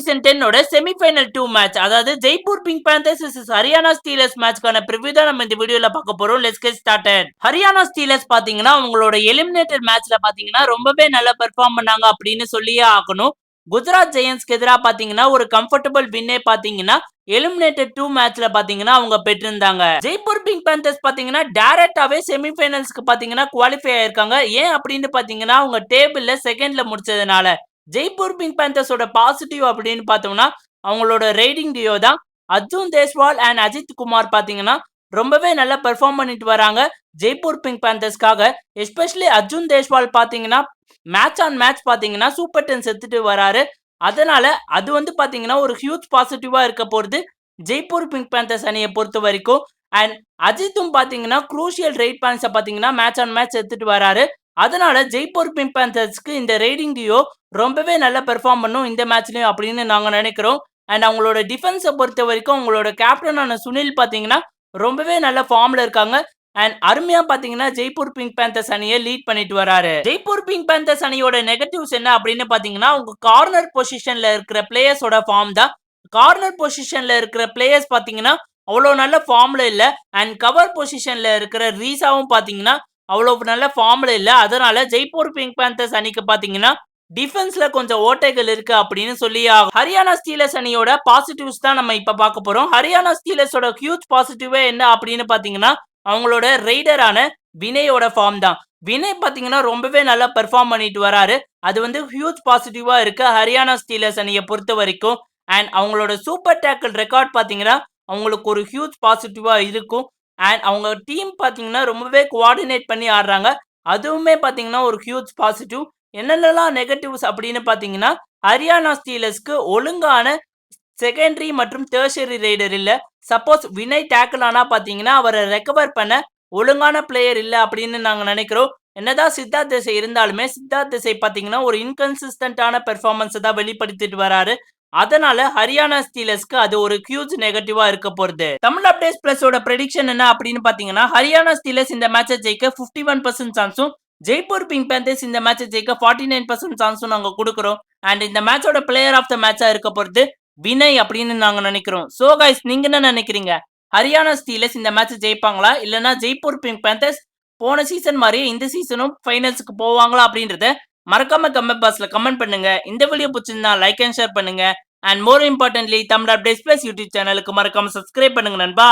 Season 10 semi-final 2 match, அதாவது Jaipur pink panthers vs Haryana steelers மேட்ச்க்கான preview தான் நம்ம இந்த வீடியோல பார்க்க போறோம். Let's get started. Haryana steelers பாத்தீங்கன்னா அவங்களோட எலிமினேட்டர் மேட்ச்ல பாத்தீங்கன்னா ரொம்பவே நல்லா பெர்ஃபார்ம் பண்ணாங்க அப்படின்னு சொல்லியே ஆகணும். குஜராத் ஜெயண்ட்ஸ்க்கு எதிராக பாத்தீங்கன்னா ஒரு கம்ஃபர்டபிள் வின்னே பாத்தீங்கன்னா எலிமினேட்டர் 2 மேட்ச்ல பாத்தீங்கன்னா அவங்க பெற்றிருந்தாங்க. ஜெய்ப்பூர் பிங்க் பேந்தர்ஸ் பாத்தீங்கன்னா டைரக்டாவே செமிஃபைனல்ஸ்க்கு பாத்தீங்கன்னா குவாலிஃபை ஆயிருக்காங்க. ஏன் அப்படின்னு பாத்தீங்கன்னா அவங்க டேபிள்ல செகண்ட்ல முடிச்சதுனால. ஜெய்ப்பூர் பிங்க் பேந்தர்ஸோட பாசிட்டிவ் அப்படின்னு பார்த்தோம்னா அவங்களோட ரைடிங் டியோ தான். அர்ஜுன் தேஸ்வால் அண்ட் அஜித் குமார் பாத்தீங்கன்னா ரொம்பவே நல்லா பெர்ஃபார்ம் பண்ணிட்டு வராங்க ஜெய்ப்பூர் பிங்க் பேந்தர்ஸ்க்காக. எஸ்பெஷலி அர்ஜுன் தேஸ்வால் பாத்தீங்கன்னா மேட்ச் ஆன் மேட்ச் பாத்தீங்கன்னா சூப்பர் 10 செத்துட்டு வராரு. அதனால அது வந்து பாத்தீங்கன்னா ஒரு ஹியூஜ் பாசிட்டிவா இருக்க போறது ஜெய்ப்பூர் பிங்க் பேந்தர்ஸ் அணியை பொறுத்த வரைக்கும். அண்ட் அஜித்தும் பாத்தீங்கன்னா குரூஷியல் ரைட் பாயிண்ட்ஸை பாத்தீங்கன்னா மேட்ச் ஆன் மேட்ச் எடுத்துட்டு வராரு. அதனால ஜெய்ப்பூர் பிங்க் பேந்தர்ஸ்க்கு இந்த ரைடிங் டியோ ரொம்பவே நல்லா பெர்ஃபார்ம் பண்ணும் இந்த மேட்ச்லயும் அப்படின்னு நாங்க நினைக்கிறோம். அண்ட் அவங்களோட டிஃபென்ஸை பொறுத்த வரைக்கும் அவங்களோட கேப்டனான சுனில் பாத்தீங்கன்னா ரொம்பவே நல்ல ஃபார்ம்ல இருக்காங்க. அண்ட் அருமையா பாத்தீங்கன்னா ஜெய்ப்பூர் பிங்க் பேந்தர்ஸ் அணியை லீட் பண்ணிட்டு வராரு. ஜெய்ப்பூர் பிங்க் பேந்தர்ஸ் அணியோட நெகட்டிவ்ஸ் என்ன அப்படின்னு பாத்தீங்கன்னா அவங்க கார்னர் பொசிஷன்ல இருக்கிற பிளேயர்ஸோட ஃபார்ம் தான். கார்னர் பொசிஷன்ல இருக்கிற பிளேயர்ஸ் பாத்தீங்கன்னா அவ்வளவு நல்ல ஃபார்ம்ல இல்ல. அண்ட் கவர் பொசிஷன்ல இருக்கிற ரீசாவும் பாத்தீங்கன்னா அவ்வளவு நல்ல ஃபார்ம்ல இல்ல. அதனால ஜெய்ப்பூர் பிங்க் பேந்தர்ஸ் அணிக்கு பாத்தீங்கன்னா டிஃபென்ஸ்ல கொஞ்சம் ஓட்டைகள் இருக்கு அப்படின்னு சொல்லி ஹரியானா ஸ்டீலர்ஸ் அணியோட பாசிட்டிவ்ஸ் தான் நம்ம இப்ப பார்க்க போறோம். ஹரியானா ஸ்டீலர்ஸோட ஹியூஜ் பாசிட்டிவே என்ன அப்படின்னு பாத்தீங்கன்னா அவங்களோட ரைடரான வினயோட ஃபார்ம் தான். வினய் பாத்தீங்கன்னா ரொம்பவே நல்லா பெர்ஃபார்ம் பண்ணிட்டு வராரு. அது வந்து ஹியூஜ் பாசிட்டிவா இருக்கு ஹரியானா ஸ்டீலர்ஸ் அணியை பொறுத்த வரைக்கும். அண்ட் அவங்களோட சூப்பர் டேக்கிள் ரெக்கார்ட் பாத்தீங்கன்னா அவங்களுக்கு ஒரு ஹியூஜ் பாசிட்டிவா இருக்கும். அண்ட் அவங்க டீம் பாத்தீங்கன்னா ரொம்பவே கோஆர்டினேட் பண்ணி ஆடுறாங்க. அதுவுமே பாத்தீங்கன்னா ஒரு ஹியூஜ் பாசிட்டிவ். என்னென்னலாம் நெகட்டிவ்ஸ் அப்படின்னு பாத்தீங்கன்னா ஹரியானா ஸ்டீலர்ஸ்க்கு ஒழுங்கான செகண்டரி மற்றும் டெர்ஷரி ரைடர் இல்ல. சப்போஸ் வினய் டேக்கிள் ஆனா பாத்தீங்கன்னா அவரை ரெக்கவர் பண்ண ஒழுங்கான பிளேயர் இல்ல அப்படின்னு நாங்க நினைக்கிறோம். என்னதான் சித்தார்த் தேசை இருந்தாலுமே சித்தார்த் தேசை பாத்தீங்கன்னா ஒரு இன்கன்சிஸ்டன்டான பெர்ஃபார்மன்ஸ் தான் வெளிப்படுத்திட்டு வராரு. அதனால ஹரியானா ஸ்டீலர்ஸ்க்கு அது ஒரு ஹியூஜ் நெகட்டிவா இருக்க போறது. தமிழ் அப்டேட்ஸ் பிளஸோட ப்ரெடிக்ஷன் என்ன அப்படின்னு பாத்தீங்கன்னா ஹரியானா ஸ்டீலர்ஸ் இந்த மேட்சை ஜெயிக்க 51% சான்ஸும் ஜெய்ப்பூர் பிங்க் பேந்தர்ஸ் இந்த மேட்சை ஜெயிக்க 49% சான்ஸும் நாங்க கொடுக்குறோம். அண்ட் இந்த மேட்சோட பிளேயர் ஆஃப் த மேட்சா இருக்க போறது வினய் அப்படின்னு நாங்க நினைக்கிறோம். சோ கைஸ் நீங்க என்ன நினைக்கிறீங்க? ஹரியானா ஸ்டீலர்ஸ் இந்த மேட்ச் ஜெயிப்பாங்களா இல்லனா ஜெய்ப்பூர் பிங்க் பேந்தர்ஸ் போன சீசன் மாதிரியே இந்த சீசனும் ஃபைனல்ஸ்க்கு போவாங்களா அப்படின்றத மறக்காம கமெண்ட் பாக்ஸ்ல கமெண்ட் பண்ணுங்க. இந்த வீடியோ பிடிச்சிருந்தா லைக் அண்ட் ஷேர் பண்ணுங்க. And more importantly Tamil updates plus YouTube சேனலுக்கு மறக்காம சப்ஸ்கிரைப் பண்ணுங்க நண்பா.